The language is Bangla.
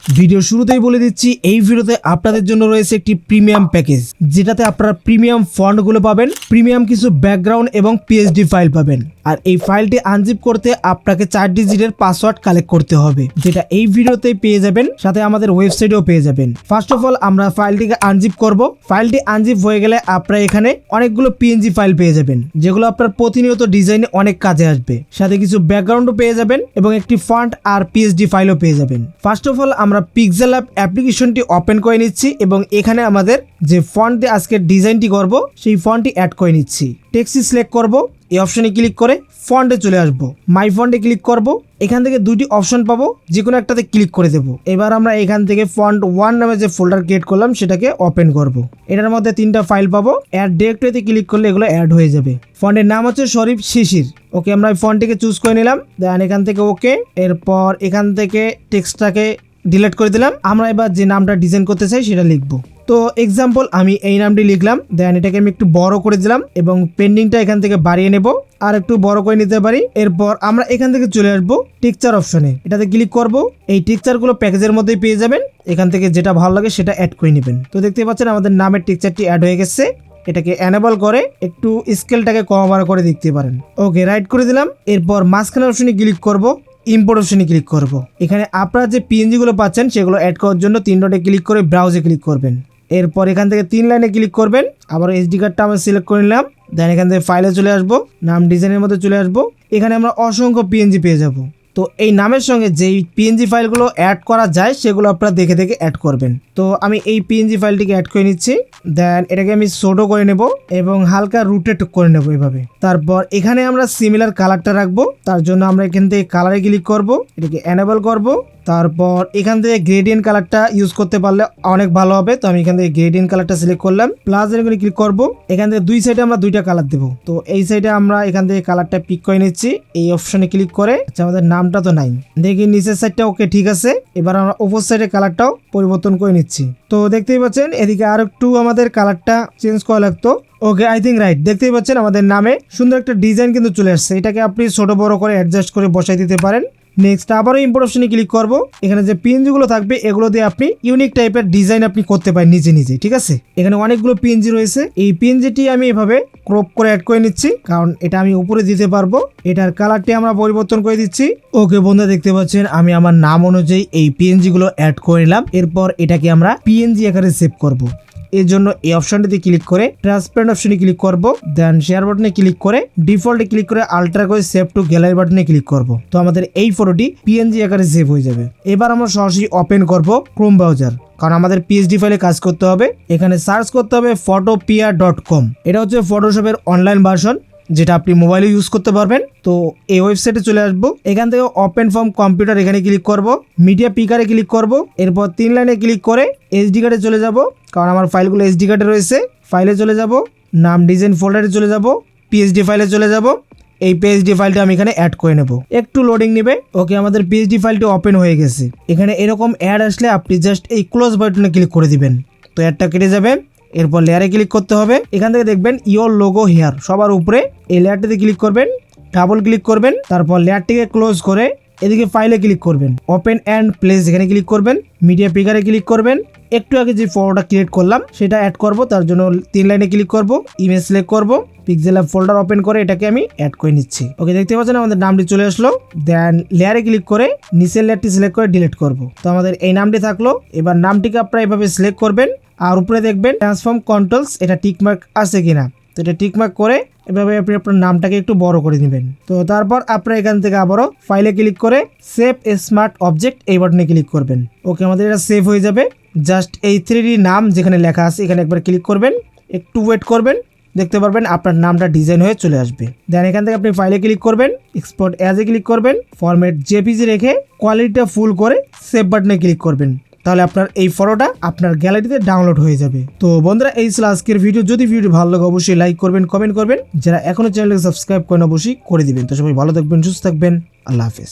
ভিডিও শুরুতেই বলে দিচ্ছি এই ভিডিওতে আপনাদের জন্য রয়েছে একটি প্রিমিয়াম প্যাকেজ, যেটাতে আপনারা প্রিমিয়াম ফন্টগুলো পাবেন, প্রিমিয়াম কিছু ব্যাকগ্রাউন্ড এবং পিএইচডি ফাইল পাবেন। আর এই ফাইলটি আনজিপ করতে আপনাকে 4 ডিজিটের পাসওয়ার্ড কালেক্ট করতে হবে, যেটা এই ভিডিওতেই পেয়ে যাবেন, সাথে আমাদের ওয়েবসাইটেও পেয়ে যাবেন। ফার্স্ট অফ অল আমরা ফাইলটিকে আনজিপ করব। ফাইলটি আনজিপ হয়ে গেলে আপনারা এখানে অনেকগুলো পিএনজি ফাইল পেয়ে যাবেন, যেগুলো আপনার প্রতিনিয়ত ডিজাইনে অনেক কাজে আসবে। সাথে কিছু ব্যাকগ্রাউন্ডও পেয়ে যাবেন এবং একটি ফন্ট আর পিএইচডি ফাইলও পেয়ে যাবেন। ফার্স্ট অফ অল আমরা পিক্সেল ল্যাব অ্যাপ্লিকেশনটি ওপেন করে নিচ্ছি এবং এখানে আমাদের যে ফন্ট দিয়ে আজকের ডিজাইনটি করব সেই ফন্টটি অ্যাড করে নিচ্ছি। টেক্সট সিলেক্ট করব, এই অপশনে ক্লিক করে ফন্টে চলে আসব, মাই ফন্টে ক্লিক করব। এখান থেকে দুইটি অপশন পাবো, যে কোনো একটাতে ক্লিক করে দেবো। এবার আমরা এখান থেকে ফন্ট 1 নামে যে ফোল্ডার ক্রিয়েট করলাম সেটাকে ওপেন করব। এটার মধ্যে 3টা ফাইল পাবো, অ্যাড ডিরেক্টরিতে ক্লিক করলে এগুলো অ্যাড হয়ে যাবে। ফন্টের নাম হচ্ছে শরীফ শিশির। ওকে, আমরা এই ফন্টটিকে চুজ করে নিলাম, দেন এখান থেকে ওকে। এরপর এখান থেকে টেক্সটটাকে ডিলিট করে দিলাম। আমরা এবার যে নামটা ডিজাইন করতে চাই সেটা লিখবো। তো এক্সাম্পল আমি এই নামটি লিখলাম, দেন এটাকে আমি একটু বড় করে দিলাম এবং পেন্ডিংটা এখান থেকে বাড়িয়ে নেব, আর একটু বড় করে নিতে পারি। এরপর আমরা এখান থেকে চলে আসবো টেক্সচার অপশনে, এটাতে ক্লিক করব। এই টেক্সচারগুলো প্যাকেজের মধ্যেই পেয়ে যাবেন, এখান থেকে যেটা ভালো লাগে সেটা অ্যাড করে নেবেন। তো দেখতে পাচ্ছেন আমাদের নামের টেক্সচারটি অ্যাড হয়ে গেছে। এটাকে এনেবল করে একটু স্কেলটাকে কম বাড়া করে দেখতে পারেন। ওকে, রাইট করে দিলাম। এরপর মাঝখানে অপশনে ক্লিক করব, ইম্পোর্ট অপশনে ক্লিক করব। এখানে আপনারা যে পিএনজি গুলো পাচ্ছেন সেগুলো অ্যাড করার জন্য 3 ডটে ক্লিক করে ব্রাউজে ক্লিক করবেন। এরপর এখান থেকে 3 লাইনে ক্লিক করবেন, আবার এসডি কার্ডটা আমরা সিলেক্ট করে নিলাম। দেন এখান থেকে ফাইলে চলে আসবো, নাম ডিজাইনের মধ্যে চলে আসবো। এখানে আমরা অসংখ্য পিএনজি পেয়ে যাব। তো এই নামের সঙ্গে যেই পিএনজি ফাইলগুলো অ্যাড করা যায় সেগুলো আপনারা দেখে দেখে অ্যাড করবেন। তো আমি এই পিএনজি ফাইলটিকে অ্যাড করে নিচ্ছি, দেন এটাকে আমি ছোট করে নেব এবং হালকা রোটেট করে নেব এভাবে। তারপর এখানে আমরা সিমিলার কালারটা রাখবো, তার জন্য আমরা এখান থেকে কালারে ক্লিক করব, এটাকে এনেবল করব। তারপর এখান থেকে গ্রেডিয়েন্ট কালারটা ইউজ করতে পারলে অনেক ভালো হবে। তো আমি এখান থেকে গ্রেডিয়েন্ট কালারটা সিলেক্ট করলাম, প্লাস এখানে ক্লিক করব। এখান থেকে দুই সাইডে আমরা 2টা কালার দেবো। তো এই সাইডে আমরা এখান থেকে কালারটা পিক করে নিচ্ছি, এই অপশনে ক্লিক করে। আচ্ছা, আমাদের নামটা তো নাই, দেখি নিচের সাইডটা ওকে ঠিক আছে। এবার আমরা উপর সাইডের কালারটাও পরিবর্তন করে নিচ্ছি। তো দেখতেই পাচ্ছেন এদিকে আর একটু আমাদের কালারটা চেঞ্জ করা লাগতো। ওকে, আই থিঙ্ক রাইট। দেখতেই পাচ্ছেন আমাদের নামে সুন্দর একটা ডিজাইন কিন্তু চলে আসছে। এটাকে আপনি ছোট বড় করে অ্যাডজাস্ট করে বসাই দিতে পারেন। নেক্সট আবারও ইম্পোর্ট অপশনে ক্লিক করব। এখানে যে পিএনজি গুলো থাকবে এগুলো দিয়ে আপনি ইউনিক টাইপের ডিজাইন আপনি করতে পারেন নিজে নিজে, ঠিক আছে। এখানে অনেকগুলো পিএনজি রয়েছে, এই পিএনজিটি আমি এভাবে ক্রপ করে অ্যাড করে নিচ্ছি, কারণ এটা আমি উপরে দিতে পারবো। এটার কালারটি আমরা পরিবর্তন করে দিচ্ছি। ওকে বন্ধুরা, দেখতে পাচ্ছেন আমি আমার নাম অনুযায়ী এই পিএনজি গুলো অ্যাড করে নিলাম। এরপর এটাকে আমরা পিএনজি আকারে সেভ করব। এর জন্য এই অপশনটিতে ক্লিক করে ট্রান্সপারেন্ট অপশনে ক্লিক করব, দেন শেয়ার বাটনে ক্লিক করে ডিফল্টে ক্লিক করে আল্ট্রা করে সেভ টু গ্যালারি বাটনে ক্লিক করব। তো আমাদের এই ফটোটি পিএনজি আকারে সেভ হয়ে যাবে। এবার আমরা সরাসরি ওপেন করব ক্রোম ব্রাউজার, কারণ আমাদের পিএইচডি ফাইলে কাজ করতে হবে। এখানে সার্চ করতে হবে photopea.com। এটা হচ্ছে ফটোশপের অনলাইন ভার্সন, যেটা আপনি মোবাইলে ইউজ করতে পারবেন। তো এই ওয়েবসাইটে চলে আসবো, এখান থেকে ওপেন ফ্রম কম্পিউটার এখানে ক্লিক করব, মিডিয়া পিকারে ক্লিক করব। এরপর 3 লাইনে ক্লিক করে এসডি কার্ডে চলে যাব, কারণ আমার ফাইলগুলো এসডি কার্ডে রয়েছে। ফাইলে চলে যাব, নাম ডিজাইন ফোল্ডারে চলে যাব, পিএইচডি ফাইলে চলে যাব। এই পিএইচডি ফাইলটা আমি এখানে অ্যাড করে নেব, একটু লোডিং নেবে। ওকে, আমাদের পিএইচডি ফাইলটি ওপেন হয়ে গেছে। এখানে এরকম অ্যাড আসলে আপনি জাস্ট এই ক্লোজ বাটনে ক্লিক করে দিবেন, তো অ্যাডটা কেটে যাবে। এরপর লেয়ারে ক্লিক করতে হবে, এখান থেকে দেখবেন ইওর লোগো হেয়ার সবার উপরে, এই লেয়ারটিতে ক্লিক করবেন, ডাবল ক্লিক করবেন। তারপর লেয়ারটিকে ক্লোজ করে এদিকে ফাইলে ক্লিক করবেন, ওপেন অ্যান্ড প্লেস এখানে ক্লিক করবেন, মিডিয়া পিকারে ক্লিক করবেন। একটু আগে যে ফটোটা ক্রিয়েট করলাম সেটা অ্যাড করব, তার জন্য 3 লাইনে ক্লিক করব, ইমেজ সিলেক্ট করব, পিক্সেল ল্যাব ফোল্ডার ওপেন করে এটাকে আমি অ্যাড করে নিচ্ছি। ওকে, দেখতে পাচ্ছেন আমাদের নামটি চলে আসলো। দেন লেয়ারে ক্লিক করে নিচের লেয়ারটি সিলেক্ট করে ডিলিট করব। তো আমাদের এই নামটি থাকলো। এবার নামটিকে আপনারা এভাবে সিলেক্ট করবেন, আর উপরে দেখবেন ট্রান্সফর্ম কন্ট্রোলস, এটা টিকমার্ক আছে কিনা। তো এটা টিকমার্ক করে এভাবে আপনি আপনার নামটাকে একটু বড় করে দিবেন। তো তারপর আপনারা এখান থেকে আবারও ফাইলে ক্লিক করে সেভ এ স্মার্ট অবজেক্ট এই বাটনে ক্লিক করবেন। ওকে, আমাদের এটা সেভ হয়ে যাবে। জাস্ট এই 3D নাম যেখানে লেখা আছে এখানে একবার ক্লিক করবেন, একটু ওয়েট করবেন, দেখতে পারবেন আপনার নামটা ডিজাইন হয়ে চলে আসবে। দেন এখান থেকে আপনি ফাইলে ক্লিক করবেন, এক্সপোর্ট অ্যাজে ক্লিক করবেন, ফরম্যাট জেপিজি রেখে কোয়ালিটিটা ফুল করে সেভ বাটনে ক্লিক করবেন। তাহলে আপনার এই ফটোটা আপনার গ্যালারিতে ডাউনলোড হয়ে যাবে। তো বন্ধুরা, এই ছিল আজকের ভিডিও। যদি ভিডিও ভালো লাগে অবশ্যই লাইক করবেন, কমেন্ট করবেন। যারা এখনো চ্যানেলকে সাবস্ক্রাইব করেন অবশ্যই করে দিবেন। তো সবাই ভালো থাকবেন, সুস্থ থাকবেন, আল্লাহ হাফেজ।